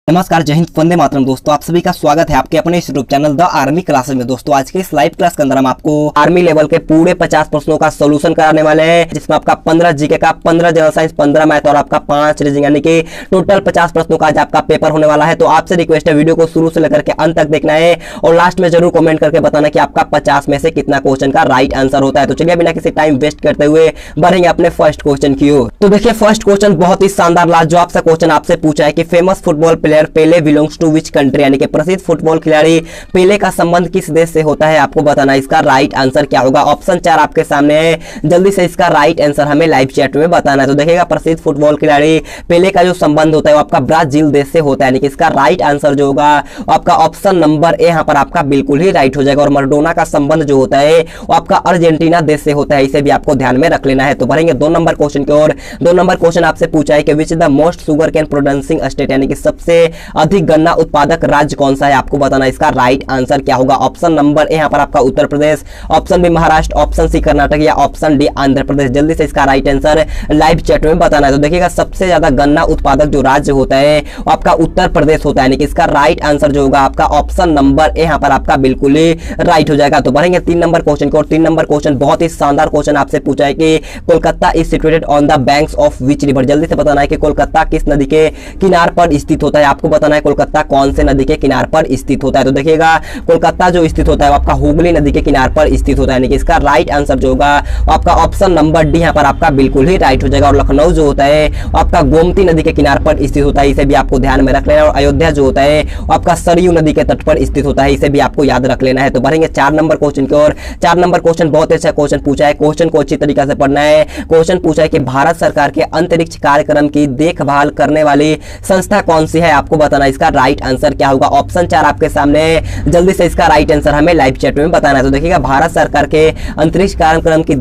नमस्कार, जय हिंद, वंदे मातरम। दोस्तों आप सभी का स्वागत है आपके अपने इस YouTube channel the army classes में। दोस्तों आज के इस लाइव क्लास के अंदर हम आपको आर्मी लेवल के पूरे 50 प्रश्नों का सोल्यूशन कराने वाले हैं, जिसमें आपका 15 जीके का, 15 जनरल साइंस, 15 मैथ और आपका 5 रीजनिंग, यानी कि टोटल 50 प्रश्नों का आज आपका पेपर होने वाला है। तो आपसे रिक्वेस्ट है वीडियो को शुरू से लेकर के अंत तक देखना है और लास्ट में जरूर कॉमेंट करके बताना कि आपका 50 में से कितना क्वेश्चन का राइट आंसर होता है। तो चलिए बिना किसी टाइम वेस्ट करते हुए बढ़ेंगे अपने फर्स्ट क्वेश्चन की ओर। तो देखिए फर्स्ट क्वेश्चन बहुत ही शानदार लाजवाब सा क्वेश्चन आपसे पूछा है कि famous football player Pele belongs to which country, यानी कि प्रसिद्ध फुटबॉल खिलाड़ी पेले का संबंध किस देश से होता है। आपको बताना इसका राइट आंसर क्या होगा। ऑप्शन 4 आपके सामने है, जल्दी से इसका राइट आंसर हमें लाइव चैट में बताना है। तो देखिएगा प्रसिद्ध फुटबॉल खिलाड़ी पेले का जो संबंध होता है वो आपका ब्राजील देश से होता है, यानी कि इसका राइट आंसर जो होगा आपका ऑप्शन नंबर ए यहाँ पर आपका बिल्कुल ही राइट हो जाएगा। और मराडोना का संबंध जो होता है वो आपका अर्जेंटीना देश से होता है, इसे भी आपको ध्यान में रख लेना है। तो बढ़ेंगे 2 नंबर क्वेश्चन की ओर। 2 नंबर क्वेश्चन आपसे पूछा है कि which is the most sugar cane producing state, यानी कि सबसे अधिक गन्ना उत्पादक राज्य कौन सा है। आपको बताना इसका राइट आंसर क्या होगा। ऑप्शन नंबर ए यहाँ पर आपका Uttar Pradesh, option B Maharashtra, option C Karnataka या ऑप्शन डी आंध्र प्रदेश। जल्दी से इसका राइट आंसर लाइव चैट में बताना है। तो देखिएगा सबसे ज्यादा गन्ना उत्पादक जो राज्य होता है वो आपका उत्तर प्रदेश होता है, यानी कि इसका राइट आंसर जो होगा आपका ऑप्शन नंबर ए यहाँ पर आपका बिल्कुल ही राइट हो जाएगा। तो बढ़ेंगे 3 नंबर क्वेश्चन को। 3 नंबर क्वेश्चन बहुत ही शानदार क्वेश्चन आपसे पूछा है कि Kolkata is situated on the banks of which river. जल्दी से बताना है कि कोलकाता किस नदी के किनार पर स्थित होता है। आपको बताना है कोलकाता कौन से नदी के किनार पर स्थित होता है। तो देखिएगा कोलकाता जो स्थित होता है वो आपका हुगली नदी के किनार पर स्थित होता है, यानी कि इसका राइट आंसर जो होगा आपका ऑप्शन नंबर डी यहाँ पर आपका बिल्कुल ही राइट हो जाएगा। और लखनऊ जो होता है आपका गोमती नदी के किनार पर स्थित होता है, इसे भी आपको ध्यान में रख लेना है। और अयोध्या जो होता है आपका सरयू नदी के तट पर स्थित होता है, इसे भी आपको याद रख लेना है। तो बढ़ेंगे 4 नंबर क्वेश्चन की ओर। 4 नंबर क्वेश्चन बहुत अच्छा क्वेश्चन पूछा है। क्वेश्चन को अच्छी तरीके से पढ़ना है। क्वेश्चन पूछा है कि भारत सरकार के अंतरिक्ष कार्यक्रम की देखभाल करने वाली संस्था कौन सी है। आपको बताना इसका राइट आंसर क्या होगा। ऑप्शन 4 आपके सामने, जल्दी से इसका राइट आंसर हमें लाइव चैट में बताना है। तो देखिएगा भारत सरकार के अंतरिक्ष कार्यक्रम की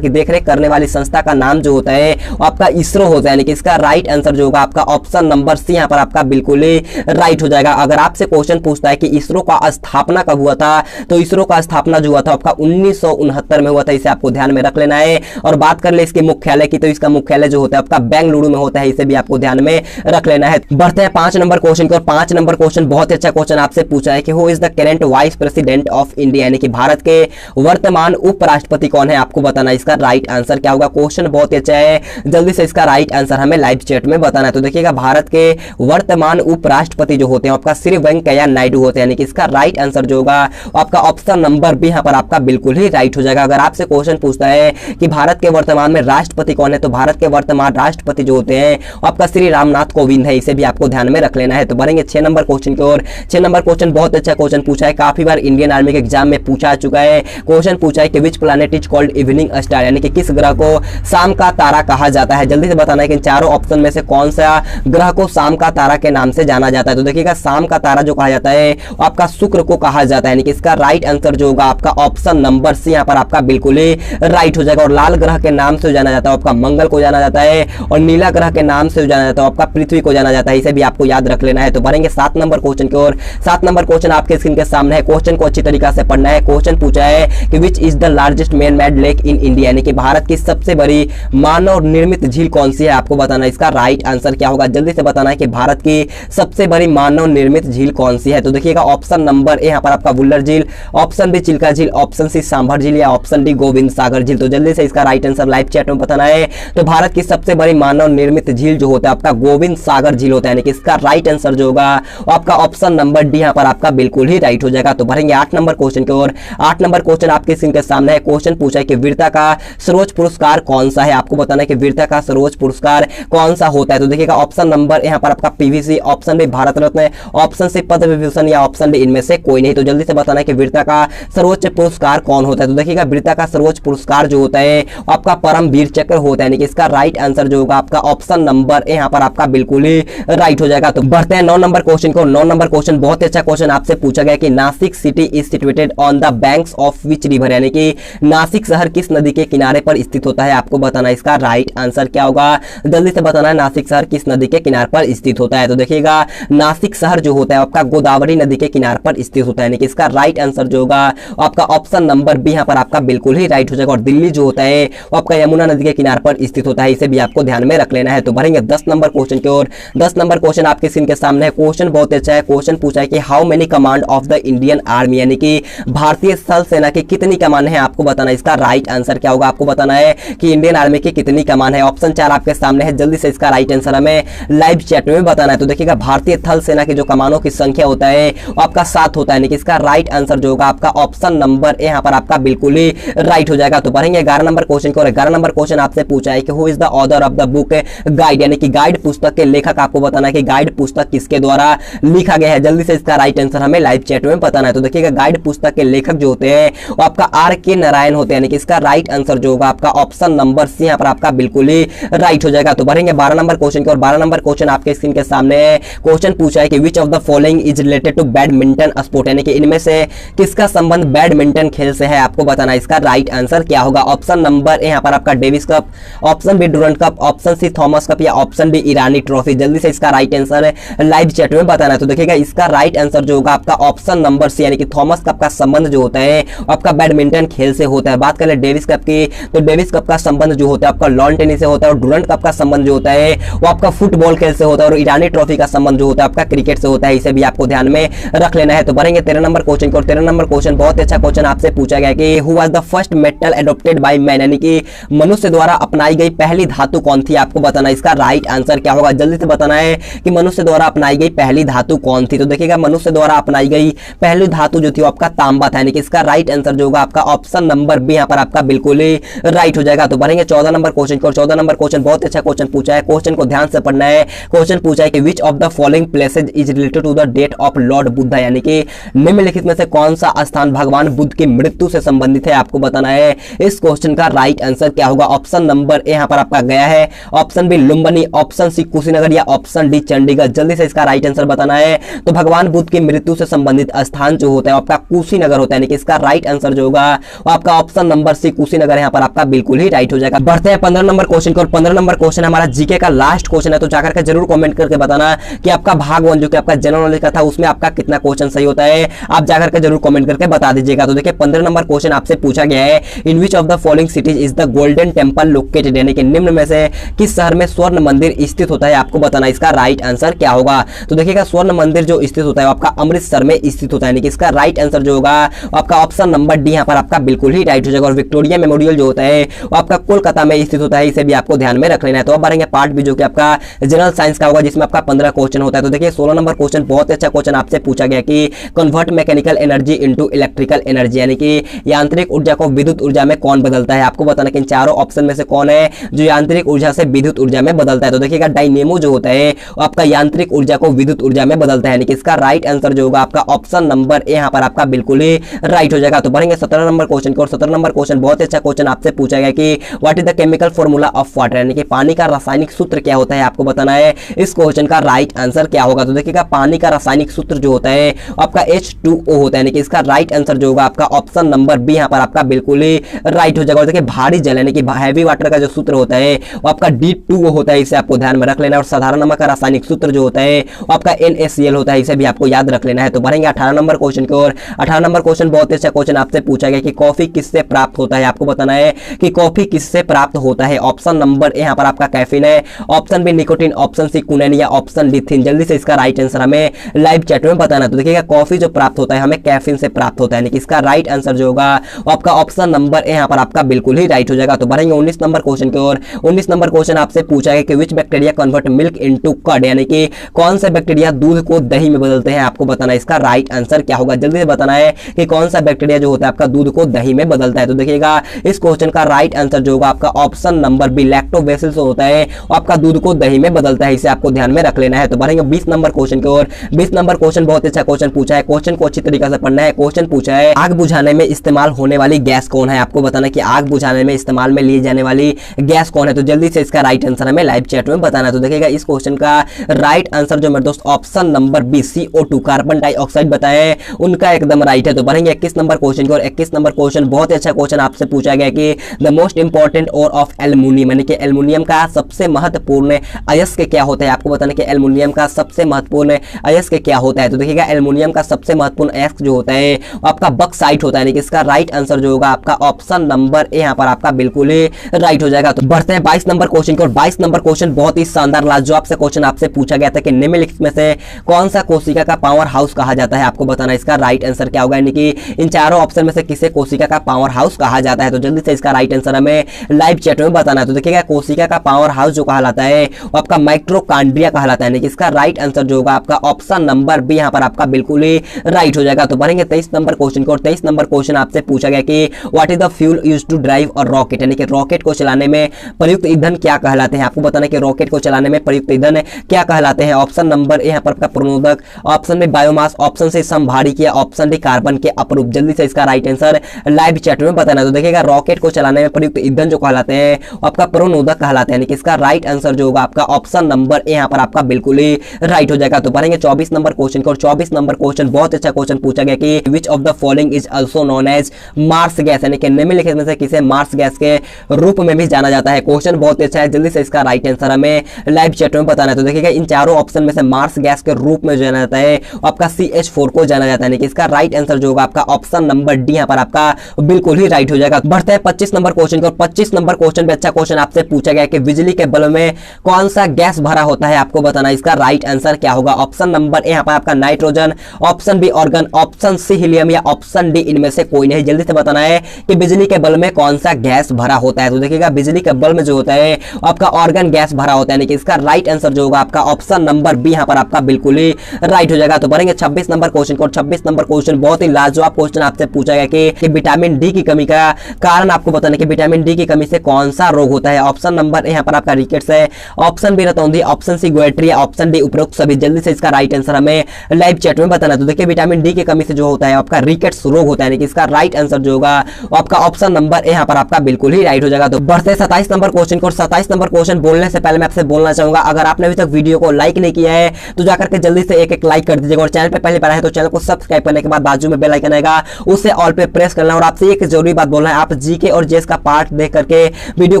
देखरेख करने वाली संस्था का नाम जो होता है आपका इसरो होता है, यानी कि इसका राइट आंसर जो होगा आपका ऑप्शन नंबर सी यहाँ पर आपका बिल्कुल ही राइट हो जाएगा। अगर आपसे क्वेश्चन पूछता है कि इसरो का स्थापना कब हुआ था, तो इसरो का स्थापना जो हुआ था आपका 1969 में हुआ था, इसे आपको ध्यान में रख लेना है। और बात कर ले इसके मुख्यालय की, तो इसका मुख्यालय जो होता है आपका बेंगलुरु में होता है, इसे भी आपको ध्यान में रख लेना है। बढ़ते हैं 5 नंबर क्वेश्चन की और। 5 नंबर क्वेश्चन बहुत अच्छा क्वेश्चन आपसे पूछा है कि who is the current vice president of India, यानी कि भारत के वर्तमान उपराष्ट्रपति कौन है। आपको बताना इसका राइट आंसर क्या होगा। क्वेश्चन बहुत अच्छा है, जल्दी से इसका राइट आंसर हमें लाइव चैट में बताना है। तो देखिएगा भारत के वर्तमान उपराष्ट्रपति जो होते हैं आपका श्री वेंकैया नायडू होते हैं, यानी कि इसका राइट आंसर जो होगा आपका ऑप्शन नंबर बी यहाँ पर आपका बिल्कुल ही राइट हो जाएगा। अगर आपसे क्वेश्चन पूछता है कि भारत के वर्तमान में राष्ट्रपति कौन है, तो भारत के वर्तमान राष्ट्रपति जो होते हैं आपका श्री रामनाथ कोविंद है, इसे भी आपको ध्यान में रख लेना है। तो बढ़ेंगे 6 नंबर क्वेश्चन की ओर। 6 नंबर क्वेश्चन बहुत अच्छा क्वेश्चन पूछा है, काफी बार इंडियन आर्मी के एग्जाम में पूछा चुका है। क्वेश्चन पूछा है कि which planet is called evening star, यानी कि किस ग्रह को शाम का तारा कहा जाता है। जल्दी से बताना है कि इन चारों ऑप्शन में से कौन सा ग्रह को शाम का तारा के नाम से जाना जाता है। तो देखिएगा शाम का तारा जो कहा जाता है आपका शुक्र को कहा जाता है, यानी कि इसका राइट आंसर जो होगा आपका ऑप्शन नंबर सी यहाँ पर आपका बिल्कुल ही राइट हो जाएगा। और लाल ग्रह के नाम से जाना जाता है आपका मंगल को जाना जाता है, और नीला ग्रह के नाम से जाना जाता है आपका पृथ्वी को जाना जाता है, इसे भी आपको याद रख लेना है। तो बढ़ेंगे 7 नंबर क्वेश्चन की ओर। 7 नंबर क्वेश्चन आपके स्क्रीन के सामने है। क्वेश्चन को अच्छी तरीके से पढ़ना है। क्वेश्चन पूछा है कि which is the largest man made lake in India, यानी कि भारत की सबसे बड़ी मानव निर्मित झील कौन सी है। आपको बताना इसका राइट आंसर क्या होगा। जल्दी से बताना है कि भारत की सबसे बड़ी मानव निर्मित झील कौन सी है। तो देखिएगा ऑप्शन नंबर ए यहाँ पर आपका बुल्लर झील, ऑप्शन बी चिल्का झील, ऑप्शन सी सांभर झील या ऑप्शन डी गोविंद सागर झील। तो जल्दी से इसका राइट आंसर लाइव चैट में बताना है। तो भारत की सबसे बड़ी मानव निर्मित झील जो होता है आपका गोविंद सागर झील होता है, यानी कि इसका राइट आंसर जो होगा आपका ऑप्शन नंबर डी यहाँ पर आपका बिल्कुल ही राइट हो जाएगा। तो बढ़ेंगे 8 नंबर क्वेश्चन की ओर। 8 नंबर क्वेश्चन आपके स्क्रीन के सामने है। क्वेश्चन पूछा है कि वीरता का सर्वोच्च पुरस्कार कौन सा है। आपको बताना है कि वीरता का सर्वोच्च पुरस्कार कौन सा होता है। तो देखिएगा ऑप्शन नंबर यहाँ पर आपका PVC, option B Bharat Ratna, option C Padma Vibhushan या ऑप्शन डी इनमें से कोई नहीं। तो जल्दी से बताना है कि वीरता का सर्वोच्च पुरस्कार कौन होता है। तो देखिएगा वीरता का सर्वोच्च पुरस्कार जो होता है आपका परम वीर चक्र होता है, यानी कि इसका राइट आंसर जो होगा आपका ऑप्शन नंबर ए यहाँ पर आपका बिल्कुल ही राइट हो जाएगा। तो बढ़ते हैं 9 नंबर क्वेश्चन को। 9 नंबर क्वेश्चन बहुत अच्छा क्वेश्चन आपसे पूछा गया कि Nashik city is situated on the banks of which river, यानी कि नासिक शहर किस नदी के किनारे पर स्थित होता है। आपको बताना इसका राइट आंसर क्या होगा। जल्दी से बताना है नासिक शहर किस नदी के किनारे पर स्थित होता है। तो देखिएगा नासिक शहर जो होता है आपका गोदावरी नदी के किनारे पर स्थित होता है, यानी कि इसका राइट आंसर जो होगा आपका ऑप्शन नंबर बी यहाँ पर आपका बिल्कुल ही राइट हो जाएगा। और दिल्ली जो होता है वो आपका यमुना नदी के किनारे पर स्थित होता है, इसे भी आपको ध्यान में रख लेना है। तो बढ़ेंगे 10 नंबर क्वेश्चन की ओर। 10 नंबर क्वेश्चन आपके स्क्रीन के सामने है। क्वेश्चन बहुत अच्छा है। क्वेश्चन पूछा है कि how many command of the Indian army, यानी कि भारतीय स्थल सेना की कितनी कमान है, आपको बताना है। इसका राइट आंसर क्या होगा, आपको बताना है कि इंडियन आर्मी की कितनी कमान है। ऑप्शन 4 आपके सामने है, जल्दी से इसका राइट आंसर हमें लाइव चैट में बताना है। तो देखिएगा भारतीय थल सेना की जो कमानों की संख्या होता है वो आपका 7 होता है, यानी कि इसका राइट आंसर जो होगा आपका ऑप्शन नंबर यहाँ पर आपका बिल्कुल ही राइट हो जाएगा। तो बढ़ेंगे 11 नंबर क्वेश्चन को। 11 नंबर क्वेश्चन आपसे पूछा है कि who is the author of the book guide, यानी कि गाइड पुस्तक के लेखक, आपको बताना है कि गाइड पुस्तक किसके द्वारा लिखा गया है। जल्दी से इसका राइट आंसर हमें लाइव चैट में बताना है। तो देखिएगा गाइड पुस्तक के लेखक जो होते हैं वो आपका R.K. नारायण होते हैं, यानी कि इसका राइट आंसर जो होगा आपका ऑप्शन नंबर सी यहाँ पर आपका बिल्कुल ही राइट हो जाएगा। तो बढ़ेंगे 12 नंबर क्वेश्चन की और 12 नंबर क्वेश्चन आपके स्क्रीन के सामने है। क्वेश्चन पूछा है कि which of the following is related to badminton sport, यानी कि इनमें से किसका संबंध बैडमिंटन खेल से है, आपको बताना है। इसका राइट आंसर क्या होगा। ऑप्शन नंबर यहाँ पर आपका Davis cup, option B Durand cup, option C Thomas cup या ऑप्शन डी ईरानी ट्रॉफी। जल्दी से इसका राइट आंसर लाइव चैट में बताना है। तो देखिएगा इसका राइट आंसर जो होगा आपका ऑप्शन नंबर सी, यानी कि थॉमस कप का संबंध जो होता है आपका बैडमिंटन खेल से होता है। बात करें डेविस कप की, तो डेविस कप का संबंध जो होता है आपका लॉन टेनिस से होता है और डुरंट कप का संबंध जो होता है वो आपका फुटबॉल खेल से होता है और ईरानी ट्रॉफी का संबंध जो होता है आपका क्रिकेट से होता है। इसे भी आपको ध्यान में रख लेना है। तो बढ़ेंगे 13 नंबर क्वेश्चन को। 13 नंबर क्वेश्चन बहुत अच्छा क्वेश्चन आपसे पूछा गया कि who was the first metal adopted by man, यानी कि मनुष्य द्वारा अपनाई गई पहली धातु कौन थी, आपको बताना है। इसका राइट आंसर क्या होगा, जल्दी से बताना है कि मनुष्य द्वारा अपनाई गई पहली धातु कौन थी। तो देखिएगा मनुष्य द्वारा अपनाई गई पहली धातु जो थी वो आपका तांबा था, यानी कि इसका राइट आंसर जो होगा आपका ऑप्शन नंबर बी यहाँ पर आपका बिल्कुल ही राइट हो जाएगा। तो बढ़ेंगे 14 नंबर क्वेश्चन को। 14 नंबर क्वेश्चन बहुत अच्छा क्वेश्चन पूछा है। क्वेश्चन को ध्यान से पढ़ना है। क्वेश्चन पूछा है कि which of the following places is related to the death of Lord Buddha, यानी कि निम्नलिखित में से कौन सा स्थान भगवान बुद्ध की मृत्यु से संबंधित है, आपको बताना है। इस क्वेश्चन का राइट आंसर क्या होगा। ऑप्शन नंबर ए यहाँ पर आपका गया है, option B Lumbini, option C Kushinagar या ऑप्शन डी चंडीगढ़। जल्दी से इसका राइट आंसर बताना है। तो भगवान बुद्ध की मृत्यु से संबंधित स्थान जो होता है आपका कुशीनगर होता है, यानी कि इसका राइट आंसर जो होगा वो आपका ऑप्शन नंबर सी कुशीनगर यहाँ पर आपका बिल्कुल ही राइट हो जाएगा। बढ़ते हैं 15 नंबर क्वेश्चन को। 15 नंबर क्वेश्चन हमारा जीके का लास्ट क्वेश्चन है, तो जाकर के जरूर कमेंट करके बताना कि आपका भाग 1 जो कि आपका जनरल नॉलेज का था उसमें आपका कितना क्वेश्चन सही होता है। आप जाकर के जरूर कमेंट करके बता दीजिएगा। तो देखिए 15 नंबर क्वेश्चन आपसे पूछा गया है, in which of the following cities is the golden temple located, यानी कि निम्न में से किस शहर में स्वर्ण मंदिर स्थित होता है, आपको बताना है। इसका राइट आंसर क्या होगा। तो देखिएगा स्वर्ण मंदिर जो स्थित होता है आपका अमृतसर में स्थित होता है, यानी कि इसका राइट आंसर जो होगा आपका ऑप्शन नंबर डी यहाँ पर आपका बिल्कुल ही राइट हो जाएगा। और विक्टोरिया मेमोरियल जो होता है वो आपका कोलकाता में स्थित होता है, इसे भी आपको ध्यान में रख लेना है। तो अब बढ़ेंगे पार्ट बी जो कि आपका जनरल साइंस का होगा, जिसमें आपका 15 क्वेश्चन होता है। तो देखिए 16 नंबर क्वेश्चन बहुत अच्छा क्वेश्चन आपसे पूछा गया कि convert mechanical energy into electrical energy, यानी कि यांत्रिक ऊर्जा को विद्युत ऊर्जा में कौन बदलता है, आपको बताना कि इन चारों ऑप्शन में से कौन है जो यांत्रिक ऊर्जा से विद्युत ऊर्जा में बदलता है। तो देखिएगा डायनेमो जो होता है वो आपका यांत्रिक ऊर्जा को विद्युत ऊर्जा में बदलता है, यानी कि इसका राइट आंसर जो होगा आपका ऑप्शन नंबर ए यहाँ पर आपका बिल्कुल ही राइट हो जाएगा। तो बढ़ेंगे 17 नंबर क्वेश्चन को। 17 नंबर क्वेश्चन बहुत अच्छा क्वेश्चन आपसे पूछा गया कि what is the chemical formula of water, यानी कि पानी का रासायनिक सूत्र क्या होता है, आपको बताना है। इस क्वेश्चन का राइट आंसर क्या होगा। तो देखिएगा पानी का रासायनिक सूत्र जो होता है आपका H2O होता है, यानी कि इसका राइट आंसर जो होगा आपका ऑप्शन नंबर बी यहाँ पर आपका बिल्कुल ही राइट हो जाएगा। और देखिए भारी जल यानी कि हैवी वाटर का जो सूत्र होता है वो आपका D2O होता है, इसे आपको ध्यान में रख लेना है। और साधारण नमक का रासायनिक सूत्र जो होता है वो आपका NaCl होता है, इसे भी आपको याद रख लेना है। तो बढ़ेंगे 18 नंबर क्वेश्चन की ओर। 18 नंबर क्वेश्चन बहुत अच्छा क्वेश्चन आपसे पूछा गया कि कॉफी किससे प्राप्त होता है, आपको बताना है कि कॉफी किससे प्राप्त होता है। ऑप्शन नंबर ए यहाँ पर आपका कैफीन है, option B nicotine, option C कुनैन या ऑप्शन डी थिन। जल्दी से इसका राइट आंसर हमें लाइव चैट में बताना। तो देखिएगा कॉफी जो प्राप्त होता है हमें कैफीन से प्राप्त होता है, यानी कि इसका राइट आंसर जो होगा वो आपका ऑप्शन नंबर ए यहाँ पर आपका बिल्कुल ही राइट हो जाएगा। तो बढ़ेंगे 19 नंबर क्वेश्चन की ओर। 19 नंबर क्वेश्चन आपसे पूछा गया कि which bacteria convert milk into curd, यानी कि कौन से बैक्टीरिया दूध को दही में बदलते हैं, आपको बताना है। इसका राइट आंसर क्या होगा, जल्दी से बताना है कि कौन सा बैक्टीरिया जो होता है आपका दूध को दही में बदलता है। तो देखिएगा इस क्वेश्चन का राइट आंसर जो होगा आपका ऑप्शन नंबर बी लैक्टोबैसिलस होता है, आपका दूध को दही में बदलता है, इसे आपको ध्यान में रख लेना है। तो बढ़ेंगे 20 नंबर क्वेश्चन की ओर। 20 नंबर क्वेश्चन बहुत अच्छा क्वेश्चन पूछा है, क्वेश्चन को अच्छी तरीके से पढ़ना है। क्वेश्चन पूछा है आग बुझाने में इस्तेमाल होने वाली गैस कौन है, आपको बताना है कि आग बुझाने में इस्तेमाल में ली जाने वाली गैस कौन है। तो जल्दी से इसका राइट आंसर हमें लाइव चैट में बताना है। तो देखिएगा इस क्वेश्चन का राइट आंसर जो मेरे दोस्त option number B CO2 carbon dioxide बताए उनका एकदम राइट है। तो बढ़ेंगे 21 नंबर क्वेश्चन की और 21 नंबर क्वेश्चन बहुत अच्छा क्वेश्चन आपसे पूछा गया कि the most important ore of aluminium, यानी कि एल्युमिनियम का सबसे महत्वपूर्ण अयस्क क्या होता है, आपको बताना कि एल्युमिनियम का सबसे महत्वपूर्ण अयस्क क्या होता है। तो देखिएगा एल्युमिनियम का सबसे महत्वपूर्ण अयस्क जो होता है आपका बक्साइट होता है, यानी कि इसका राइट आंसर जो होगा आपका ऑप्शन नंबर ए यहाँ पर आपका बिल्कुल ही राइट हो जाएगा। तो बढ़ते हैं 22 नंबर क्वेश्चन की और 22 नंबर क्वेश्चन बहुत ही शानदार लाजवाब से क्वेश्चन आपसे पूछा पूछा गया था कि निम्नलिखित में से कौन सा कोशिका का पावर हाउस कहा जाता है, आपको बताना इसका राइट आंसर क्या होगा, यानी कि इन चारों ऑप्शन में से किसे कोशिका का पावर हाउस कहा जाता है। तो जल्दी से इसका राइट आंसर हमें लाइव चैट में बताना है। तो देखिएगा कोशिका का पावर हाउस जो कहलाता है वो आपका माइटोकॉन्ड्रिया कहलाता है, यानी कि इसका राइट आंसर जो होगा आपका ऑप्शन नंबर बी यहाँ पर आपका बिल्कुल ही राइट हो जाएगा। तो बढ़ेंगे 23 नंबर क्वेश्चन को, और 23 नंबर क्वेश्चन आपसे पूछा गया कि what is the fuel used to drive a rocket, यानी कि रॉकेट को चलाने में प्रयुक्त ईंधन क्या कहलाते हैं। आपको बताना कि रॉकेट को चलाने में प्रयुक्त ईंधन क्या कहलाते हैं। ऑप्शन नंबर ए यहाँ पर आपका प्रणोदक, ऑप्शन में बायोमास, ऑप्शन से समभारिक, या ऑप्शन डी कार्बन के अपरूप। जल्दी से इसका राइट आंसर लाइव चैट में बताना। तो देखिएगा रॉकेट को चलाने में प्रयुक्त ईंधन जो कहलाते हैं आपका प्रणोदक कहलाते हैं, यानी कि इसका राइट आंसर जो होगा आपका ऑप्शन नंबर ए यहाँ पर आपका बिल्कुल ही राइट हो जाएगा। तो पढ़ेंगे 24 नंबर क्वेश्चन को, और 24 नंबर क्वेश्चन बहुत अच्छा क्वेश्चन पूछा गया कि which of the following is also known as marsh gas, यानी कि निम्नलिखित में से किसे मार्स गैस के रूप में भी जाना जाता है। क्वेश्चन बहुत अच्छा है, जल्दी से इसका राइट आंसर हमें लाइव चैट में बताना है। तो देखिएगा इन चारों ऑप्शन में से मार्स गैस के रूप में जाना जाता है आपका CH4 को जाना जाता है, यानी कि इसका राइट आंसर जो होगा आपका ऑप्शन नंबर डी यहाँ पर आपका बिल्कुल ही राइट हो जाएगा। बढ़ते हैं 25 नंबर क्वेश्चन को, 25 नंबर क्वेश्चन पे अच्छा क्वेश्चन आपसे पूछा गया कि बिजली के बल्ब में कौन सा गैस भरा होता है, आपको बताना इसका राइट आंसर क्या होगा। ऑप्शन नंबर ए यहाँ पर आपका nitrogen, option B argon, option C helium, या ऑप्शन डी इनमें से कोई नहीं। जल्दी से बताना है कि बिजली के बल्ब में कौन सा गैस भरा होता है। तो देखिएगा बिजली के बल्ब में जो होता है आपका ऑर्गन गैस भरा होता है, यानी कि इसका राइट आंसर जो होगा आपका ऑप्शन नंबर बी यहाँ पर आपका बिल्कुल ही राइट हो जाएगा। तो बढ़ेंगे 26 नंबर क्वेश्चन को, 26 नंबर क्वेश्चन बहुत ही लाजवाब क्वेश्चन आपसे पूछा गया कि विटामिन डी की कमी का कारण आपको बताना कि विटामिन डी की कमी से कौन सा रोग होता है। ऑप्शन नंबर यहाँ पर आपका रिकेट्स है, ऑप्शन बी रतौंधी, option C goitre, option D उपरोक्त सभी। जल्दी से इसका राइट आंसर हमें लाइव चैट में बताना। तो देखिए विटामिन डी की कमी से जो होता है आपका रिकेट्स रोग होता है, यानी कि इसका राइट आंसर जो होगा आपका ऑप्शन नंबर यहाँ पर आपका बिल्कुल ही राइट हो जाएगा। तो बढ़ते 27 नंबर क्वेश्चन को, 27 नंबर क्वेश्चन बोलने से पहले मैं आपसे बोलना चाहूंगा अगर आपने अभी तक वीडियो को लाइक नहीं किया है तो जाकर के जल्दी से एक लाइक कर दीजिएगा, और चैनल पे पहली बार है तो चैनल को सब्सक्राइब करने के बाद बाजू में बेल आइकन आएगा उसे ऑल पे प्रेस करना। और आपसे एक जरूरी बात बोलना है, आप जीके और जेएस का पार्ट देख करके वीडियो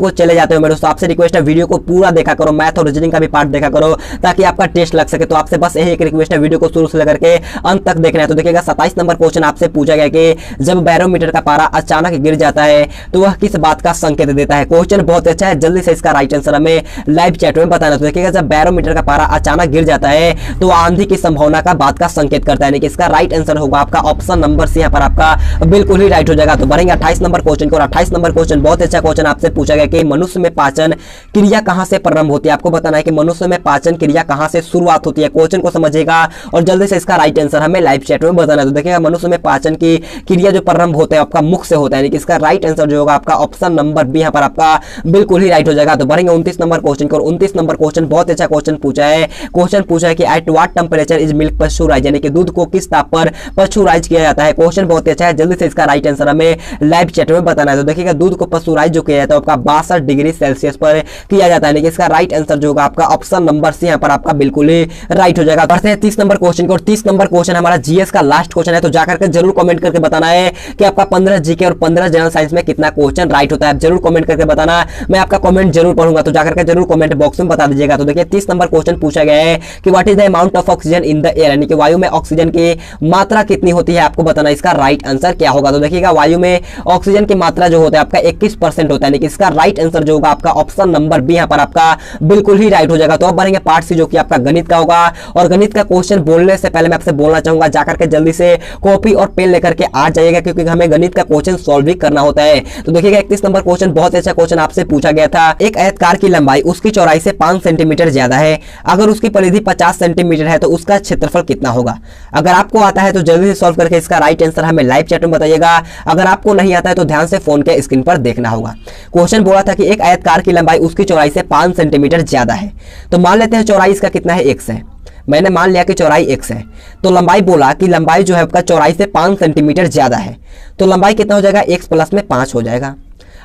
को चले जाते हो मेरे दोस्तों, आपसे रिक्वेस्ट है वीडियो को पूरा देखा करो, मैथ और रीजनिंग का भी पार्ट देखा करो ताकि आपका टेस्ट लग सके। तो आपसे बस यही एक रिक्वेस्ट है, वीडियो को शुरू से लेकर के अंत तक देखना है। तो देखिएगा 27 नंबर क्वेश्चन आपसे पूछा गया कि जब बैरोमीटर का पारा अचानक गिर जाता है तो वह किस बात का संकेत देता है। क्वेश्चन बहुत अच्छा है, जल्दी से इसका राइट आंसर हमें लाइव चैट में बताना। तो देखिएगा जब बैरोमीटर का पारा अचानक गिर जाता है तो आंधी की संभावना का बात का संकेत करता है, यानी कि इसका राइट आंसर होगा आपका ऑप्शन नंबर सी यहाँ पर आपका बिल्कुल ही राइट हो जाएगा। तो बढ़ेंगे 28 नंबर क्वेश्चन को, 28 नंबर क्वेश्चन बहुत अच्छा क्वेश्चन आपसे पूछा गया कि मनुष्य में पाचन क्रिया कहां से प्रारंभ होती है। आपको बताना है कि मनुष्य में पाचन क्रिया कहां से शुरुआत होती है। क्वेश्चन को समझिएगा और जल्दी से इसका राइट आंसर हमें लाइव चैट में बताना है। तो देखिएगा मनुष्य में पाचन की क्रिया जो प्रारंभ होता है आपका मुख से होता है, यानी कि इसका राइट आंसर जो होगा आपका ऑप्शन नंबर बी यहाँ पर आपका बिल्कुल ही राइट हो जाएगा। तो बढ़ेंगे 29 नंबर क्वेश्चन को, 29 नंबर क्वेश्चन बहुत अच्छा क्वेश्चन पूछा है। क्वेश्चन पूछा है कि at what temperature is milk pasteurised, यानी कि दूध को किस ताप पर पश्चराइज किया जाता है। क्वेश्चन बहुत अच्छा है, जल्दी से इसका राइट आंसर हमें लाइव चैट में बताना है। तो देखिएगा दूध को पश्चराइज जो किया जाता है आपका 62 डिग्री सेल्सियस पर किया जाता है, यानी कि इसका राइट आंसर जो होगा आपका ऑप्शन नंबर सी यहाँ पर आपका बिल्कुल ही राइट हो जाएगा। बढ़ते हैं 30 नंबर क्वेश्चन को, 30 नंबर क्वेश्चन हमारा जीएस का लास्ट क्वेश्चन है। तो जाकर के जरूर कमेंट करके बताना है कि आपका 15 जीके और 15 जनरल साइंस में कितना क्वेश्चन राइट होता है। जरूर कमेंट करके बताना, मैं आपका कमेंट जरूर पढ़ूंगा, तो जाकर के जरूर कमेंट बॉक्स में बता दीजिएगा। तो देखिए 30 नंबर क्वेश्चन पूछा गया है कि what is the amount of oxygen in the air, यानी कि वायु में ऑक्सीजन की मात्रा कितनी होती है, आपको बताना इसका राइट आंसर क्या होगा। तो देखिएगा वायु में ऑक्सीजन की मात्रा जो होता है आपका 21% होता है, यानी कि इसका राइट आंसर जो होगा आपका ऑप्शन नंबर बी यहाँ पर आपका बिल्कुल ही राइट हो जाएगा। तो अब बढ़ेंगे पार्ट सी जो कि आपका गणित का होगा, और गणित का क्वेश्चन बोलने से पहले मैं आपसे बोलना चाहूंगा जाकर के जल्दी से कॉपी और पेन लेकर के आ जाइएगा, क्योंकि हमें गणित का क्वेश्चन सॉल्व भी करना होता है। तो देखिएगा 31 नंबर क्वेश्चन बहुत अच्छा क्वेश्चन आपसे पूछा गया था। एक आयतकार की लंबाई उसकी चौड़ाई से 5 सेंटीमीटर ज्यादा है, अगर उसकी परिधि 50 सेंटीमीटर है तो उसका क्षेत्रफल कितना होगा। अगर आपको आता है तो जल्दी से सॉल्व करके इसका राइट आंसर हमें लाइव चैट में बताइएगा, अगर आपको नहीं आता है तो ध्यान से फोन के स्क्रीन पर देखना होगा। क्वेश्चन बोला था कि एक आयतकार की लंबाई उसकी चौड़ाई से 5 सेंटीमीटर ज्यादा है, तो मान लेते हैं चौड़ाई इसका कितना है, x है। मैंने मान लिया कि चौड़ाई x है, तो लंबाई बोला कि लंबाई जो है आपका चौड़ाई से 5 सेंटीमीटर ज्यादा है, तो लंबाई कितना हो जाएगा, x प्लस में 5 हो जाएगा।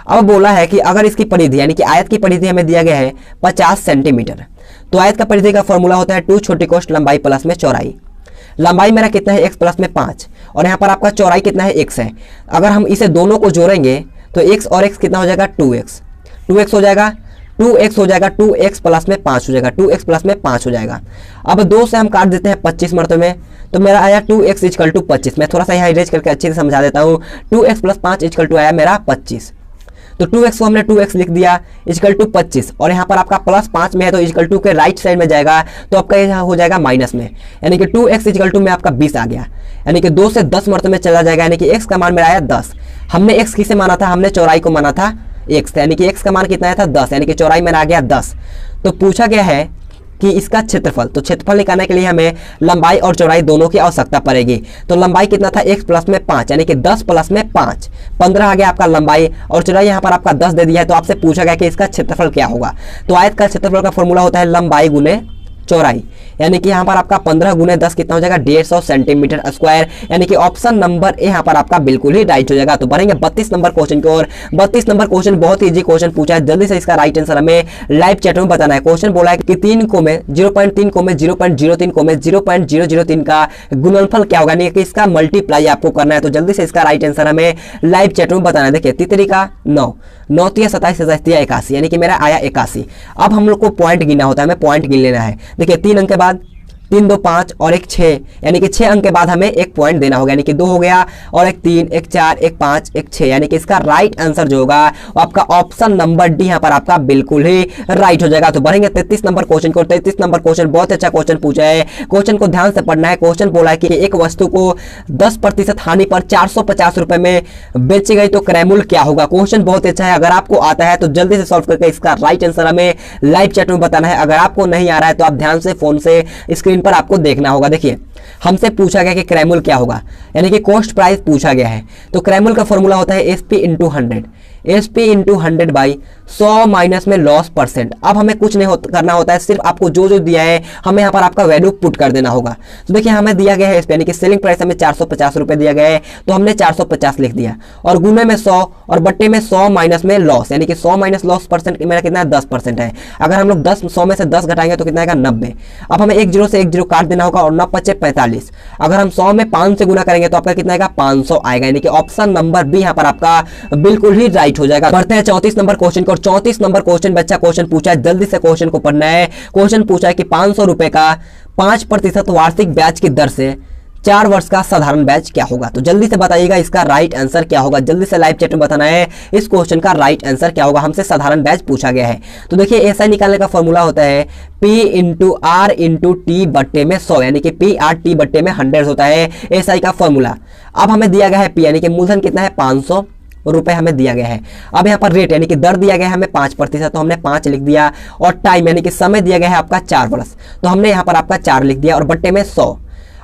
अब बोला है कि अगर इसकी परिधि यानी कि आयत की परिधि हमें दिया गया है 50 सेंटीमीटर, तो आयत का परिधि का फॉर्मूला होता है 2 छोटी कोष्ठ लंबाई प्लस में चौड़ाई। लंबाई मेरा कितना है, x प्लस में 5, और यहाँ पर आपका चौड़ाई कितना है, x है। अगर हम इसे दोनों को जोड़ेंगे तो x और x कितना हो जाएगा, 2x, 2x हो जाएगा, 2x हो जाएगा, 2x प्लस में 5 हो जाएगा, 2x प्लस में 5 हो जाएगा। अब 2 से हम काट देते हैं 25 मरतबे में, तो मेरा आया 2x इक्वल टू 25। मैं थोड़ा सा यहाँ इरेज करके अच्छे से समझा देता हूँ। 2x प्लस 5 इक्वल टू आया मेरा 25। तो 2x को हमने 2x लिख दिया इक्वल टू 25, और यहाँ पर आपका प्लस 5 में है तो इक्वल टू के राइट साइड में जाएगा तो आपका यहाँ हो जाएगा माइनस में, यानी कि 2x इक्वल टू में आपका 20 आ गया, यानी कि 2 से 10 मरतबे में चला जाएगा, यानी कि x का मान मेरा आया 10। हमने x किसे माना था, हमने चौड़ाई को माना था x, यानी कि x का मान कितना आया था 10, यानी कि चौड़ाई में आ गया 10। तो पूछा गया है कि इसका क्षेत्रफल, तो क्षेत्रफल निकालने के लिए हमें लंबाई और चौड़ाई दोनों की आवश्यकता पड़ेगी। तो लंबाई कितना था x प्लस में 5, यानी कि 10 प्लस में 5, 15 आ गया आपका लंबाई, और चौड़ाई यहाँ पर आपका 10 दे दिया है। तो आपसे पूछा गया कि इसका क्षेत्रफल क्या होगा। तो आयत का क्षेत्रफल का फॉर्मूला होता है लंबाई गुने चौड़ाई, यानी कि यहाँ पर आपका 15 गुने 10 कितना हो जाएगा 150 सेंटीमीटर स्क्वायर, यानी कि ऑप्शन नंबर ए यहाँ पर आपका बिल्कुल ही राइट हो जाएगा। तो बढ़ेंगे 32 नंबर क्वेश्चन की ओर। 32 नंबर क्वेश्चन बहुत इजी क्वेश्चन पूछा है, जल्दी से इसका राइट आंसर हमें लाइव चैट में बताना है। क्वेश्चन बोला है कि 3 को में 0.3 को में 0.03 को में 0.003 का गुणनफल क्या होगा, यानी कि इसका मल्टीप्लाई आपको करना है। तो जल्दी से इसका राइट आंसर हमें लाइव चैट में बताना है। देखिए तीसरी का 9, 9 तिया 27, 27 81, यानी कि मेरा आया 81। अब हम लोग को पॉइंट गिनना होता है, हमें पॉइंट गिन लेना है। देखिए 3 अंक के बाद 3 2 5 और एक 6, यानी कि 6 अंक के बाद हमें एक पॉइंट देना होगा, यानी कि 2 हो गया और एक 3, एक 4, एक 5, एक 6, यानी कि इसका राइट आंसर जो होगा आपका ऑप्शन नंबर डी यहाँ पर आपका बिल्कुल ही राइट हो जाएगा। तो बढ़ेंगे 33 नंबर क्वेश्चन को। 33 नंबर क्वेश्चन बहुत अच्छा क्वेश्चन पूछा है, क्वेश्चन को ध्यान से पढ़ना है। क्वेश्चन बोला है कि एक वस्तु को 10% हानि पर 450 रुपए में बेची गई तो क्रय मूल्य क्या होगा। क्वेश्चन बहुत अच्छा है, अगर आपको आता है तो जल्दी से सॉल्व करके इसका राइट आंसर हमें लाइव चैट में बताना है। अगर आपको नहीं आ रहा है तो आप ध्यान से फोन से स्क्रीन पर आपको देखना होगा। देखिए हमसे पूछा गया कि क्रय मूल्य क्या होगा, यानी कि कॉस्ट प्राइस पूछा गया है। तो क्रय मूल्य का फॉर्मूला होता है SP into 100, SP into 100 by 100 minus में लॉस परसेंट। अब हमें कुछ नहीं करना होता है, सिर्फ आपको जो जो दिया है हमें यहाँ पर आपका वैल्यू पुट कर देना होगा। तो देखिए हमें दिया गया है एसपी, यानी कि सेलिंग प्राइस हमें 450 रुपए दिया गया है, तो हमने 450 लिख दिया, और गुने में 100 और बट्टे में 100 माइनस में लॉस, यानी कि 100 माइनस लॉस परसेंट मेरा कितना है 10% है। अगर हम लोग 100 में से 10 घटाएंगे तो कितना आएगा 90। अब हमें 1 0 से 1 0 काट देना होगा, और 9 5 45। अगर हम 100 में 5 से गुना करेंगे तो आपका कितना आएगा 500 आएगा, यानी कि ऑप्शन नंबर बी यहाँ पर आपका बिल्कुल ही राइट हो जाएगा। बढ़ते हैं 34 नंबर क्वेश्चन को। 34 नंबर क्वेश्चन बच्चा क्वेश्चन पूछा है, जल्दी से क्वेश्चन को पढ़ना है। क्वेश्चन पूछा है कि 500 रुपए का 5% वार्षिक ब्याज की दर से 4 वर्ष का साधारण ब्याज क्या होगा। तो जल्दी से बताइएगा इसका राइट आंसर क्या होगा, जल्दी से लाइव चैट में बताना है इस क्वेश्चन का राइट आंसर क्या होगा। हमसे साधारण ब्याज पूछा गया है। तो देखिए ऐसा निकालने का फॉर्मूला होता है P into R into T बट्टे में 100, यानी कि पी आर टी बट्टे में 100 होता है एसआई का फॉर्मूला। अब हमें दिया गया है P, यानी कि मूलधन कितना है 500 रुपए हमें दिया गया है। अब यहाँ पर रेट यानी कि दर दिया गया है हमें 5%, तो हमने 5 लिख दिया, और टाइम यानी कि समय दिया गया है आपका 4 वर्ष, तो हमने यहाँ पर आपका 4 लिख दिया, और बट्टे में 100।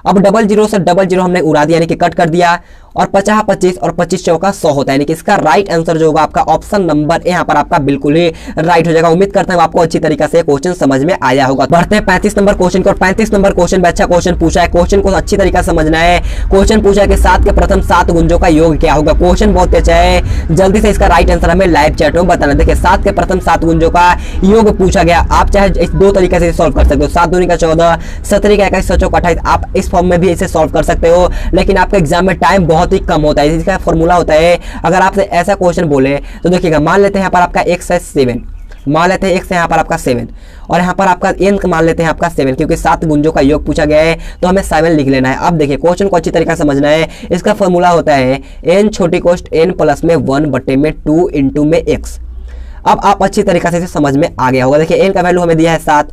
अब 00 से 00 हमने उड़ा दिया, यानी कि कट कर दिया, और 50 25 और 25 चौका 100 होता है, यानी कि इसका राइट आंसर जो होगा आपका ऑप्शन नंबर यहाँ पर आपका बिल्कुल ही राइट हो जाएगा। उम्मीद करता हूँ आपको अच्छी तरीके से क्वेश्चन समझ में आया होगा। बढ़ते हैं 35 नंबर क्वेश्चन को। 35 नंबर क्वेश्चन में अच्छा क्वेश्चन पूछा है, क्वेश्चन को अच्छी तरीके से समझना है। क्वेश्चन पूछा है कि 7 के प्रथम 7 गुंजों का योग क्या होगा। क्वेश्चन बहुत अच्छा है, जल्दी से इसका राइट आंसर हमें लाइव चैट में बताना। देखिए 7 के प्रथम 7 गुंजों का योग पूछा गया, आप चाहे इस 2 तरीके से सॉल्व कर सकते हो, 7 दूनी का 14, 17 का 21, 7 चौका 28, आप इस फॉर्म में भी इसे सॉल्व कर सकते हो, लेकिन आपके एग्जाम में टाइम बहुत ही कम होता है। इसका फॉर्मूला होता है, अगर आपसे ऐसा क्वेश्चन बोले तो देखिएगा, मान लेते हैं यहाँ पर आपका x है 7, मान लेते हैं x है यहाँ पर आपका 7, और यहाँ पर आपका n मान लेते हैं आपका 7, क्योंकि 7 गुंजों का योग पूछा गया है तो हमें 7 लिख लेना है। अब देखिए क्वेश्चन को अच्छी तरीके से समझना है। इसका फॉर्मूला होता है n छोटी कोष्ट n प्लस में 1 बटे में 2 इंटू में x। अब आप अच्छी तरीके से समझ में आ गया होगा। देखिए n का वैल्यू हमें दिया है 7,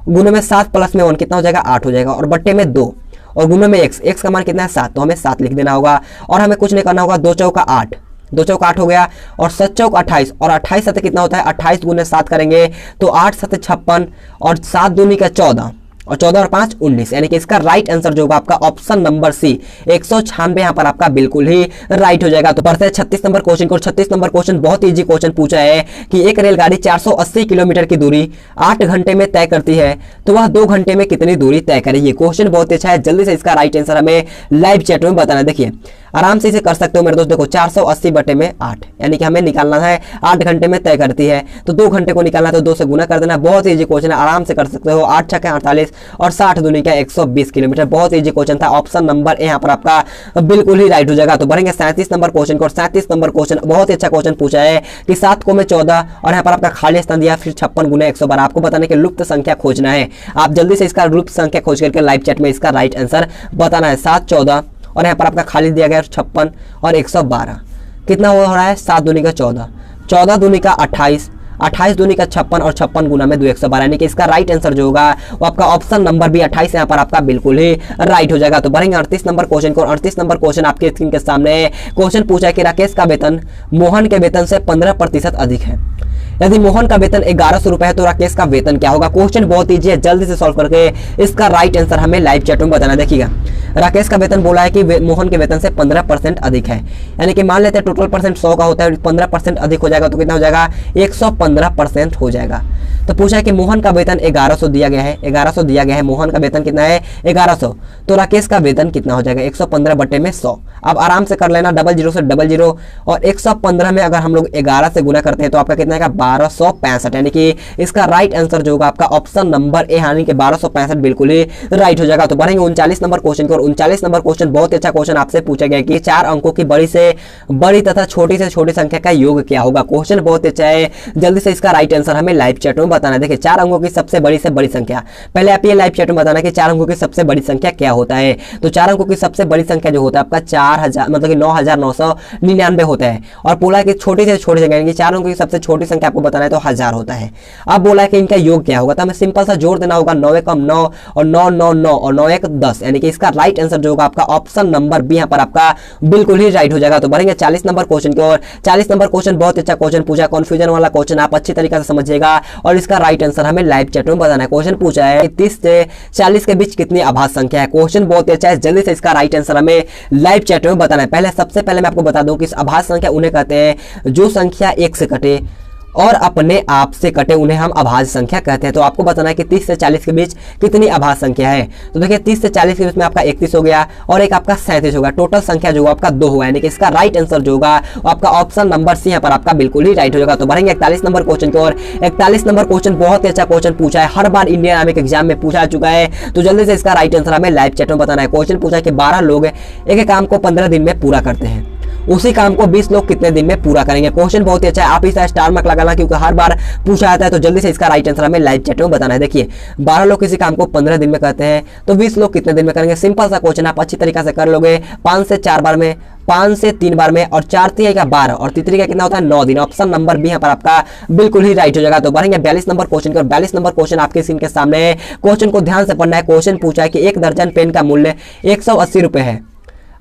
गुने में 7 प्लस में 1 कितना हो जाएगा 8 हो जाएगा, और बट्टे में 2, और गुने में x का मान कितना है 7, तो हमें 7 लिख देना होगा, और हमें कुछ नहीं करना होगा। 2 चौका 8, 2 चौका 8 हो गया, और 7 चौक 28, और 28 सतह कितना होता है 28 गुने 7 करेंगे तो 8 सतह 56, और 7 दूनी का 14, और 14 और 5 19, यानी कि इसका राइट आंसर जो होगा आपका ऑप्शन नंबर सी 196 यहाँ पर आपका बिल्कुल ही राइट हो जाएगा। तो बढ़ते हैं 36 नंबर क्वेश्चन को। 36 नंबर क्वेश्चन बहुत इजी क्वेश्चन पूछा है कि एक रेलगाड़ी 480 किलोमीटर की दूरी 8 घंटे में तय करती है, तो वह 2 घंटे में कितनी दूरी तय करेगी। क्वेश्चन बहुत अच्छा है, जल्दी से इसका राइट आंसर हमें लाइव चैट में बताना। देखिए आराम से इसे कर सकते हो मेरे दोस्त। देखो 480 बटे में 8, यानी कि हमें निकालना है 8 घंटे में तय करती है, तो 2 घंटे को निकालना है तो 2 से गुना कर देना। बहुत इजी क्वेश्चन है, आराम से कर सकते हो। 8 छक्के 48 और 60 दूनी का 120 किलोमीटर। बहुत इजी क्वेश्चन था, ऑप्शन नंबर यहाँ पर आपका बिल्कुल ही राइट हो जाएगा। तो बढ़ेंगे 37 नंबर क्वेश्चन को। 37 नंबर क्वेश्चन बहुत ही अच्छा क्वेश्चन पूछा है कि 7 को में 14, और यहाँ पर आपका खाली स्थान दिया, फिर 56 गुना 112। आपको बताने के लुप्त संख्या खोजना है, आप जल्दी से इसका लुप्त संख्या खोज करके लाइव चैट में इसका राइट आंसर बताना है। 7 14, और यहाँ पर आपका खाली दिया गया 56 और 112, कितना हो रहा है 7 दूनी का 14, 14 दूनी का 28, 28 दूनी का 56 और 56 गुना में 2 112, यानी कि इसका राइट आंसर जो होगा वो आपका ऑप्शन नंबर बी 28 यहाँ पर आपका बिल्कुल ही राइट हो जाएगा। तो बढ़ेंगे 38 नंबर क्वेश्चन को। 38 नंबर क्वेश्चन आपके स्क्रीन के सामने क्वेश्चन पूछा है कि राकेश का वेतन मोहन के वेतन से 15% अधिक है। यदि मोहन का वेतन 1100 रुपए है तो राकेश का वेतन क्या होगा। क्वेश्चन बहुत ईजी है, जल्दी से सॉल्व करके इसका राइट आंसर हमें लाइव चैट में बताना। देखिएगा राकेश का वेतन बोला है कि मोहन के वेतन से 15% अधिक है, यानी कि मान लेते हैं टोटल परसेंट 100 का होता है, 15% अधिक हो जाएगा तो कितना हो जाएगा 115% हो जाएगा। तो पूछा है कि मोहन का वेतन 1100 दिया गया है, 1100 दिया गया है, मोहन का वेतन कितना है 1100, तो राकेश का वेतन कितना हो जाएगा 115 बटे में 100। अब आराम से कर लेना, 00 से 00 और 115 में अगर हम लोग 11 से गुना करते हैं तो आपका कितना आएगा 1265, यानी कि इसका राइट आंसर जो होगा आपका ऑप्शन नंबर ए यानी कि 1265 बिल्कुल ही राइट हो जाएगा। तो बढ़ेंगे 39 नंबर क्वेश्चन को। 39 नंबर क्वेश्चन बहुत अच्छा क्वेश्चन आपसे पूछा गया कि 4 अंकों की बड़ी से बड़ी तथा छोटी से छोटी संख्या का योग क्या होगा। क्वेश्चन बहुत अच्छा है, जल्दी से इसका राइट आंसर हमें लाइव चैट में बताना। देखिए 4 अंकों की सबसे बड़ी संख्या, पहले आप ये लाइव चैट में बताना कि 4 अंकों की सबसे बड़ी संख्या क्या होता है। तो 4 अंकों की सबसे बड़ी संख्या जो होता है आपका 4000 मतलब कि 9999 होता है, और बोला कि छोटी से छोटी संख्या यानी कि 4 अंकों की सबसे छोटी संख्या आपको बताना है तो 1000 होता है। अब बोला है कि इनका योग क्या होगा, तो हमें सिंपल सा जोड़ देना होगा, 9 1 9 और 9 9 9 और 9 1 10, यानी कि इसका राइट आंसर जो होगा आपका ऑप्शन नंबर बी यहाँ पर आपका बिल्कुल ही राइट हो जाएगा। तो बढ़ेंगे 40 नंबर क्वेश्चन की ओर। 40 नंबर क्वेश्चन बहुत अच्छा क्वेश्चन पूछा, कंफ्यूजन वाला क्वेश्चन आप अच्छी तरीके से समझिएगा और इसका राइट आंसर हमें लाइव चैट में बताना है। क्वेश्चन पूछा है 30 से 40 के बीच कितनी अभाज्य संख्या है। क्वेश्चन बहुत अच्छा है, जल्दी से इसका राइट आंसर हमें लाइव चैट में बताना है। पहले सबसे पहले मैं आपको बता दूं कि इस अभाज्य संख्या उन्हें कहते हैं जो संख्या 1 से कटे और अपने आप से कटे, उन्हें हम अभाज्य संख्या कहते हैं। तो आपको बताना है कि 30 से 40 के बीच कितनी अभाज्य संख्या है। तो देखिए 30 से 40 के बीच में आपका 31 हो गया और एक आपका 37 होगा, टोटल संख्या जो आपका 2 होगा, यानी कि इसका राइट आंसर जो होगा आपका ऑप्शन नंबर सी यहाँ पर आपका बिल्कुल ही राइट हो जाएगा। तो बढ़ेंगे 41 नंबर क्वेश्चन की ओर। 41 नंबर क्वेश्चन बहुत ही अच्छा क्वेश्चन पूछा है, हर बार इंडियन आर्मी के एग्जाम में पूछा चुका है, तो जल्दी से इसका राइट आंसर हमें लाइव चैट में बताना है। क्वेश्चन पूछा है कि 12 लोग एक काम को 15 दिन में पूरा करते हैं, उसी काम को 20 लोग कितने दिन में पूरा करेंगे। क्वेश्चन बहुत ही अच्छा है, आप इस स्टार मार्क लगाना क्योंकि हर बार पूछा जाता है। तो जल्दी से इसका राइट आंसर हमें लाइव चैट में बताना है। देखिए 12 लोग किसी काम को 15 दिन में करते हैं तो 20 लोग कितने दिन में करेंगे। सिंपल सा क्वेश्चन आप अच्छी तरीके से कर लोगे। 5 से 4 बार में, 5 से 3 बार में और 4 3 का 12 और तितरी का कितना होता है 9 दिन। ऑप्शन नंबर बी यहाँ पर आपका बिल्कुल ही राइट हो जाएगा। तो बढ़ेंगे 42 नंबर क्वेश्चन का। 42 नंबर क्वेश्चन आपके स्क्रीन के सामने, क्वेश्चन को ध्यान से पढ़ना है। क्वेश्चन पूछा है कि 1 दर्जन पेन का मूल्य 180 रुपए है,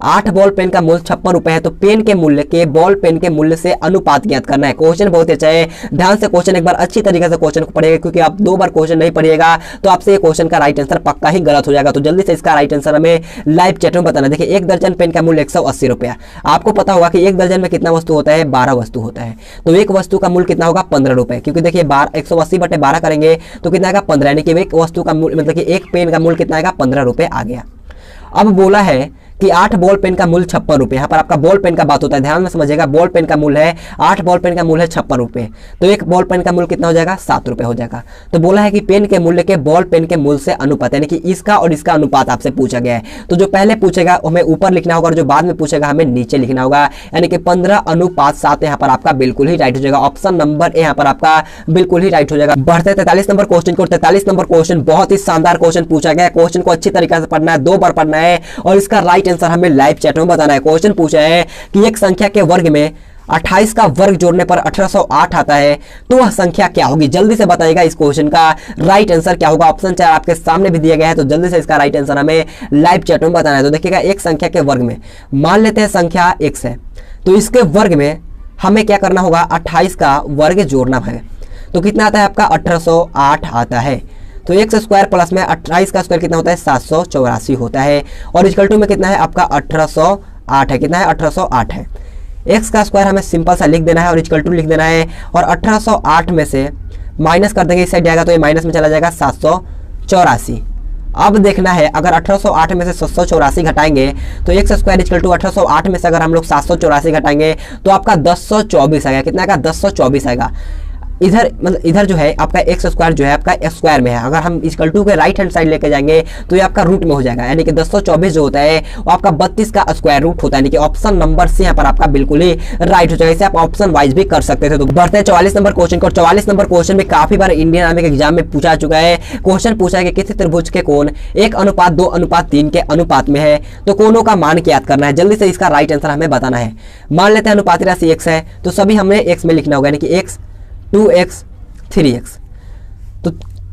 8 बॉल पेन का मूल्य 56 रुपए है, तो पेन के मूल्य के बॉल पेन के मूल्य से अनुपात ज्ञात करना है। क्वेश्चन बहुत अच्छा है, ध्यान से क्वेश्चन एक बार अच्छी तरीके से क्वेश्चन को पढ़िएगा क्योंकि आप 2 बार क्वेश्चन नहीं पढ़िएगा तो आपसे ये क्वेश्चन का राइट आंसर पक्का ही गलत हो जाएगा। तो जल्दी से इसका राइट आंसर हमें लाइव चैट में बताना। देखिए 1 दर्जन पेन का मूल्य 180 रुपया। आपको पता होगा कि 1 दर्जन में कितना वस्तु होता है 12 वस्तु होता है, तो एक वस्तु का मूल्य कितना होगा 15 रुपए, क्योंकि देखिए 180 बटे 12 करेंगे तो कितना आएगा 15, यानी कि एक वस्तु का मूल्य मतलब कि एक पेन का मूल्य कितना आएगा 15 रुपए आ गया। अब बोला है कि 8 बॉल पेन का मूल्य 56 रुपए, यहाँ पर आपका बॉल पेन का बात होता है, ध्यान में समझिएगा। बॉल पेन का मूल्य है 8 बॉल पेन का मूल्य है 56 रुपए, तो एक बॉल पेन का मूल्य कितना हो जाएगा 7 रुपए हो जाएगा। तो बोला है कि पेन के मूल्य के बॉल पेन के मूल्य से अनुपात, यानी कि इसका और इसका अनुपात आपसे पूछा गया है। तो जो पहले पूछेगा हमें ऊपर लिखना होगा और जो बाद में पूछेगा हमें नीचे लिखना होगा, यानी कि 15:7 यहाँ पर आपका बिल्कुल ही राइट हो जाएगा। ऑप्शन नंबर ए यहाँ पर आपका बिल्कुल ही राइट हो जाएगा। बढ़ते 43 नंबर क्वेश्चन को। 43 नंबर क्वेश्चन बहुत ही शानदार क्वेश्चन पूछा गया है। क्वेश्चन को अच्छी तरीके से पढ़ना है, 2 बार पढ़ना है और इसका राइट आंसर हमें लाइव चैट में बताना है। क्वेश्चन पूछा है कि एक संख्या के वर्ग में 28 का वर्ग जोड़ने पर 1808 आता है, तो वह संख्या क्या होगी। जल्दी से बताइएगा इस क्वेश्चन का राइट आंसर क्या होगा। ऑप्शन 4 आपके सामने भी दिया गया है, तो जल्दी से इसका राइट आंसर हमें लाइव चैट में बताना है। तो देखिएगा एक संख्या के वर्ग में, मान लेते हैं संख्या x है, तो इसके वर्ग में हमें क्या करना होगा 28 का वर्ग जोड़ना है, तो कितना आता है आपका 1808 आता है। तो x स्क्वायर प्लस में 28 का स्क्वायर कितना होता है 784 होता है, और इक्वल टू में कितना है आपका 1808 है, कितना है 1808 है। x का स्क्वायर हमें सिंपल सा लिख देना है और इक्वल टू लिख देना है, और 1808 में से माइनस कर देंगे, इस साइड जाएगा तो ये माइनस में चला जाएगा 784। अब देखना है अगर 1808 में से 784 घटाएंगे तो x स्क्वायर इक्वल टू 1808 में से अगर हम लोग 784 घटाएंगे तो आपका 1024 आएगा। कितना आएगा 1024 आएगा। इधर मतलब इधर जो है आपका एक्स स्क्वायर जो है आपका स्क्वायर में है, अगर हम इक्वल टू के राइट हैंड साइड लेके जाएंगे तो ये आपका रूट में हो जाएगा, यानी कि 1024 जो होता है वो आपका 32 का स्क्वायर रूट होता है, यानी कि ऑप्शन नंबर सी यहाँ पर आपका बिल्कुल ही राइट हो जाएगा। इसे आप ऑप्शन वाइज भी कर सकते थे। तो बढ़ते हैं 44 नंबर क्वेश्चन को। 44 नंबर क्वेश्चन में काफी बार इंडियन आर्मी के एग्जाम में पूछा चुका है। क्वेश्चन पूछा है कि किसी त्रिभुज के कोण 1:2:3 के अनुपात में है, तो कोणों का मान ज्ञात करना है। जल्दी से इसका राइट आंसर हमें बताना है। मान लेते हैं अनुपात राशि x है, तो सभी हमें x में लिखना होगा, यानी कि x 2x 3x। तो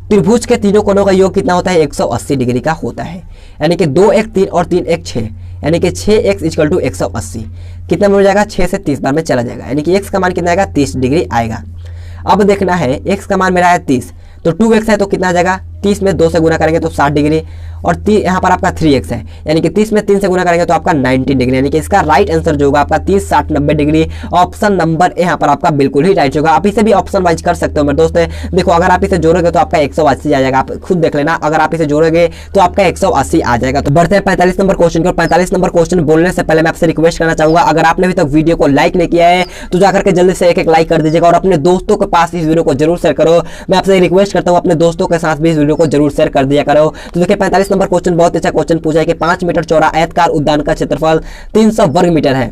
त्रिभुज के तीनों कोणों का योग कितना होता है? 180 डिग्री का होता है, यानी कि 2x 3 और 3x 6, यानी कि 6x = 180। कितना में हो जाएगा? 6 से 30 बार में चला जाएगा, यानी कि x का मान कितना आएगा? 30 डिग्री आएगा। अब देखना है x का मान मेरा है 30, तो 2x है तो कितना आ जाएगा? 30 में 2 से गुना करेंगे तो 60 डिग्री, और यहाँ पर आपका 3x है, यानी कि 30 में 3 से गुना करेंगे तो आपका 90 डिग्री, यानी कि इसका राइट आंसर जो होगा आपका 30 60 90 डिग्री। ऑप्शन नंबर ए यहाँ पर आपका बिल्कुल ही राइट होगा। आप इसे भी ऑप्शन वाइज कर सकते हो मेरे दोस्त। देखो अगर आप इसे जोड़ोगे तो आपका 180 आ जाएगा, आप खुद देख लेना। अगर आप इसे जोड़ोगे तो आपका 180 आ जाएगा। तो बढ़ते हैं 45 नंबर क्वेश्चन को। 45 नंबर क्वेश्चन बोलने से पहले मैं आपसे रिक्वेस्ट करना चाहूंगा, अगर आपने अभी तक वीडियो को लाइक नहीं किया है तो जाकर के जल्दी से एक लाइक कर दीजिएगा और अपने दोस्तों के पास इस वीडियो को जरूर शेयर करो। मैं आपसे रिक्वेस्ट करता हूँ अपने दोस्तों के साथ भी इस वीडियो को जरूर शेयर कर दिया करो। तो देखिए 45 नंबर क्वेश्चन बहुत अच्छा क्वेश्चन पूछा है कि 5 मीटर चौड़ा आयतकार उद्यान का क्षेत्रफल 300 वर्ग मीटर है,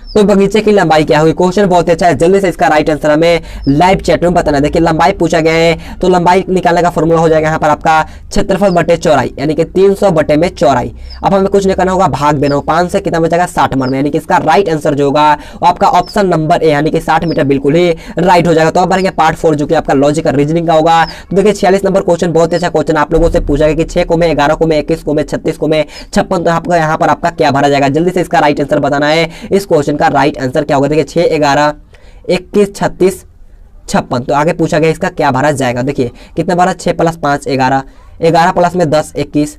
तो बगीचे की लंबाई क्या होगी? क्वेश्चन बहुत अच्छा है। जल्दी से इसका राइट आंसर हमें लाइव चैट में बताना है। देखिए लंबाई पूछा गया है, तो लंबाई निकालने का फॉर्मूला हो जाएगा यहाँ पर आपका क्षेत्रफल बटे चौड़ाई, यानी कि 300 बटे में चौड़ाई। अब हमें कुछ नहीं करना होगा, भाग देना होगा। 5 से कितना बचेगा? 60 मारना, यानी कि इसका राइट आंसर जो होगा वो आपका ऑप्शन नंबर ए, यानी कि 60 मीटर बिल्कुल ही राइट हो जाएगा। तो अब बढ़ेंगे पार्ट 4 जो कि आपका लॉजिकल रीजनिंग का होगा। तो देखिए 46 नंबर क्वेश्चन बहुत अच्छा क्वेश्चन आप लोगों से पूछा गया कि 6 को में 11 को में 21 को में 36 को में 56, तो आपका यहाँ पर आपका क्या भरा जाएगा? जल्दी से इसका राइट आंसर बताना है। इस क्वेश्चन का राइट आंसर क्या होगा? देखिए 6 11 21 36 56, तो आगे पूछा गया इसका क्या भरा जाएगा। देखिए कितना भरा? 6 + 5 11, 11 प्लस में 10 21,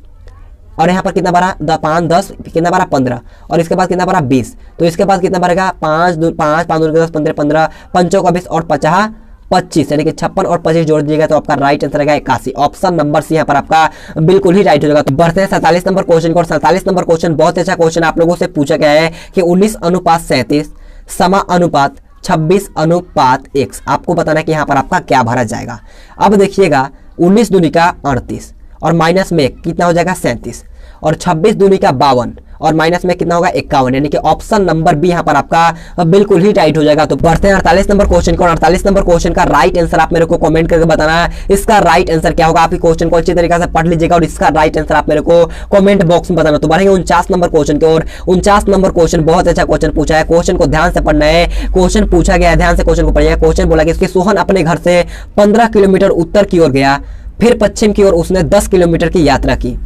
और यहाँ पर कितना भरा? 5 10, कितना भरा? 15, और इसके बाद कितना भरा? 20। तो इसके बाद कितना भरेगा? 5 5 5 10 15 15 5 का 20 और 50 25, यानी कि 56 और 25 जोड़ दीजिएगा तो आपका राइट आंसर आएगा 81। ऑप्शन नंबर सी यहाँ पर आपका बिल्कुल ही राइट हो जाएगा। तो बढ़ते हैं 47 नंबर क्वेश्चन को। और 47 नंबर क्वेश्चन बहुत अच्छा क्वेश्चन आप लोगों से पूछा गया है कि 19:37 समानुपात 26:1। आपको बताना है कि यहाँ पर आपका क्या भरा जाएगा। अब देखिएगा 19 दूनी का 38 और माइनस में कितना हो जाएगा? 37, और 26 दूनी का 52 और माइनस में कितना होगा? 51, यानी कि ऑप्शन नंबर बी यहाँ पर आपका बिल्कुल ही राइट हो जाएगा। तो बढ़ते हैं 48 नंबर क्वेश्चन को। 48 नंबर क्वेश्चन का राइट आंसर आप मेरे को कमेंट करके बताना है। इसका राइट आंसर क्या होगा? आप क्वेश्चन को अच्छी तरीके से पढ़ लीजिएगा और इसका राइट आंसर आप मेरे को कमेंट बॉक्स में बताना। तो बढ़ेंगे 49 नंबर क्वेश्चन की ओर। 49 नंबर क्वेश्चन बहुत अच्छा क्वेश्चन पूछा है। क्वेश्चन को ध्यान से पढ़ना है। क्वेश्चन पूछा गया है, ध्यान से क्वेश्चन को पढ़िएगा। क्वेश्चन बोला कि सोहन अपने घर से 15 किलोमीटर उत्तर की ओर गया, फिर पश्चिम की ओर उसने 10 किलोमीटर की यात्रा की,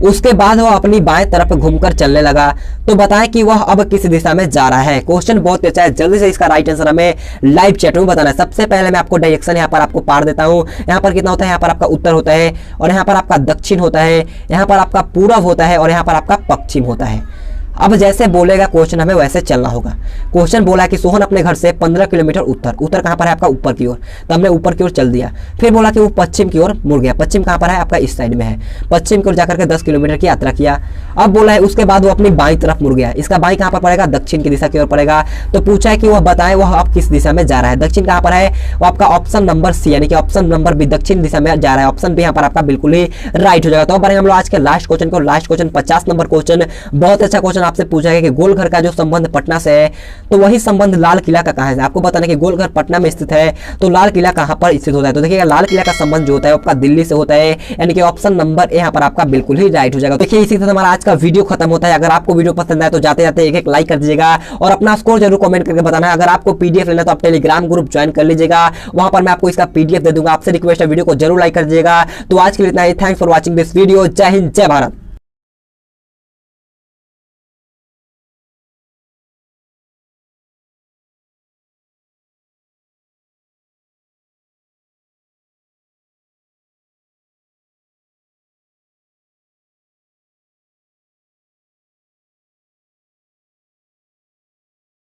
उसके बाद वह अपनी बाएं तरफ घूमकर चलने लगा, तो बताएं कि वह अब किस दिशा में जा रहा है। क्वेश्चन बहुत अच्छा है। जल्दी से इसका राइट आंसर हमें लाइव चैट में बताना है। सबसे पहले मैं आपको डायरेक्शन यहाँ पर आपको पार देता हूँ। यहाँ पर कितना होता है? यहाँ पर आपका उत्तर होता है, और यहाँ पर आपका दक्षिण होता है, यहाँ पर आपका पूरब होता है, और यहाँ पर आपका पश्चिम होता है। अब जैसे बोलेगा क्वेश्चन हमें वैसे चलना होगा। क्वेश्चन बोला कि सोहन अपने घर से 15 किलोमीटर उत्तर, उत्तर कहाँ पर है? आपका ऊपर की ओर, तो हमने ऊपर की ओर चल दिया। फिर बोला कि वो पश्चिम की ओर मुड़ गया। पश्चिम कहाँ पर है? आपका इस साइड में है। पश्चिम की ओर जाकर के 10 किलोमीटर की यात्रा किया। अब बोला है उसके बाद वो अपनी बाईं तरफ मुड़ गया। इसका बाईं कहाँ पर पड़ेगा? दक्षिण की दिशा की ओर पड़ेगा। तो पूछा है कि वह बताए वह अब किस दिशा में जा रहा है। दक्षिण कहाँ पर है? वो आपका ऑप्शन नंबर सी, यानी कि ऑप्शन नंबर बी, दक्षिण दिशा में जा रहा है। ऑप्शन बी यहाँ पर आपका बिल्कुल ही राइट हो जाएगा। तो अब बढ़ेंगे हम लोग आज के लास्ट क्वेश्चन को। लास्ट क्वेश्चन 50 नंबर क्वेश्चन बहुत अच्छा क्वेश्चन आपसे पूछा है कि गोलघर का जो संबंध पटना से है, तो वही संबंध लाल किला का कहाँ है? आपको बताना है कि गोलघर पटना में स्थित है, तो लाल किला कहाँ पर स्थित होता है? तो देखिएगा लाल किला का संबंध जो होता है आपका दिल्ली से होता है, यानी कि ऑप्शन नंबर ए यहाँ पर आपका बिल्कुल ही राइट हो जाएगा। देखिए इसी तरह हमारा आज का वीडियो खत्म होता है। अगर आपको वीडियो पसंद आए तो जाते जाते एक लाइक कर दीजिएगा और अपना स्कोर जरूर कमेंट करके बताना है। अगर आपको पीडीएफ लेना तो आप टेलीग्राम ग्रुप ज्वाइन कर लीजिएगा, वहां पर मैं आपको इसका पीडीएफ दे दूंगा। आपसे रिक्वेस्ट है वीडियो को जरूर लाइक कर दीजिएगा। तो आज के लिए इतना ही। Thanks for watching this video. जय हिंद, जय भारत।